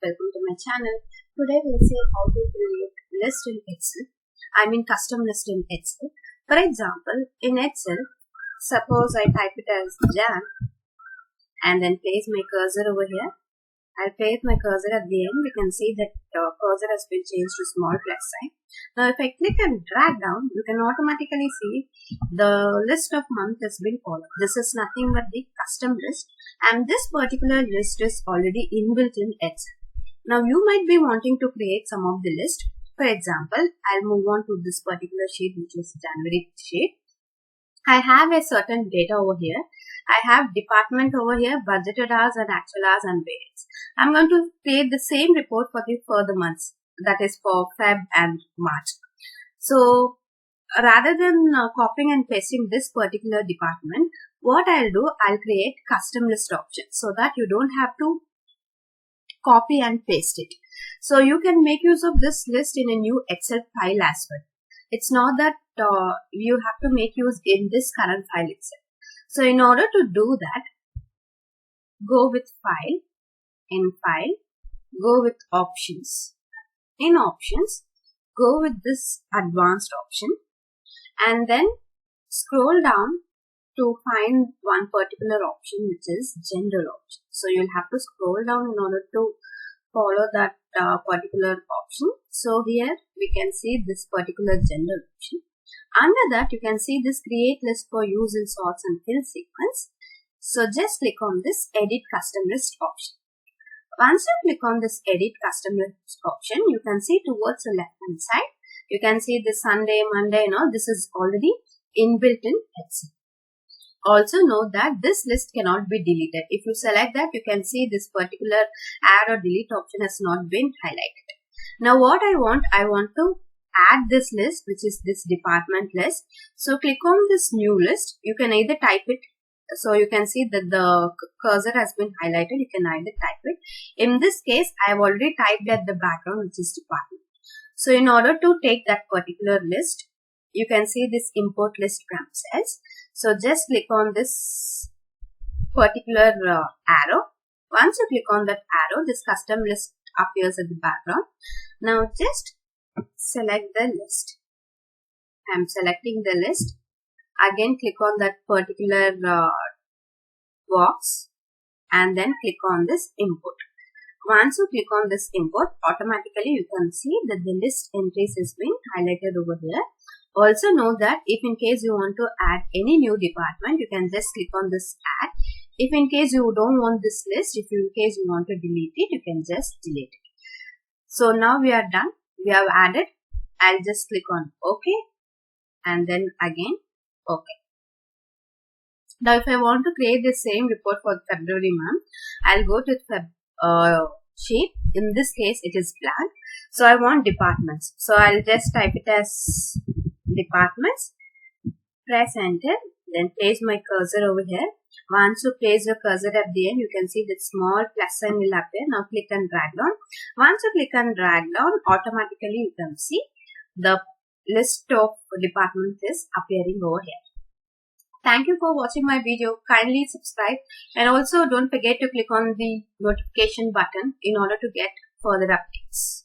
welcome to my channel. Today we'll see how to create list in Excel. Custom list in Excel. For example, in Excel, suppose I type it as Jan and then place my cursor over here. I'll place my cursor at the end. We can see that cursor has been changed to small plus sign. Now if I click and drag down, you can automatically see the list of month has been followed. This is nothing but the custom list, and this particular list is already inbuilt in Excel. Now you might be wanting to create some of the list. For example, I'll move on to this particular sheet, which is January sheet. I have a certain data over here. I have department over here, budgeted hours and actual hours and variance. I'm going to create the same report for the further months, that is for Feb and March. So rather than copying and pasting this particular department, what I'll do, I'll create custom list option so that you don't have to copy and paste it. So you can make use of this list in a new Excel file as well. It's not that you have to make use in this current file itself. So in order to do that, go with File, in File, go with Options. In Options, go with this Advanced option and then scroll down to find one particular option, which is General option. So you'll have to scroll down in order to follow that particular option. So here we can see this particular General option. Under that, you can see this create list for use in sorts and fill sequence. So just click on this edit custom list option. Once you click on this edit custom list option, you can see towards the left hand side, you can see the Sunday, Monday and all. This is already inbuilt in Excel. Also note that this list cannot be deleted. If you select that, you can see this particular add or delete option has not been highlighted. Now what I want to add this list, which is this department list. So click on this new list. You can either type it. So you can see that the cursor has been highlighted. You can either type it. In this case, I have already typed at the background, which is department. So in order to take that particular list, you can see this import list from cells. So just click on this particular arrow. Once you click on that arrow, this custom list appears at the background. Now just select the list. I'm selecting the list. Again, click on that particular box and then click on this import. Once you click on this import, automatically you can see that the list entries is being highlighted over here. Also note that if in case you want to add any new department, you can just click on this add. If in case you don't want this list, if in case you want to delete it, you can just delete it. So now we are done. We have added. I'll just click on OK and then again OK. Now if I want to create the same report for February month, I'll go to Feb sheet. In this case it is blank. So I want departments. So I'll just type it as departments, press enter, then place my cursor over here. Once you place your cursor at the end, you can see that small plus sign will appear. Now click and drag down. Once you click and drag down, automatically you can see the list of departments is appearing over here. Thank you for watching my video. Kindly subscribe and also don't forget to click on the notification button in order to get further updates.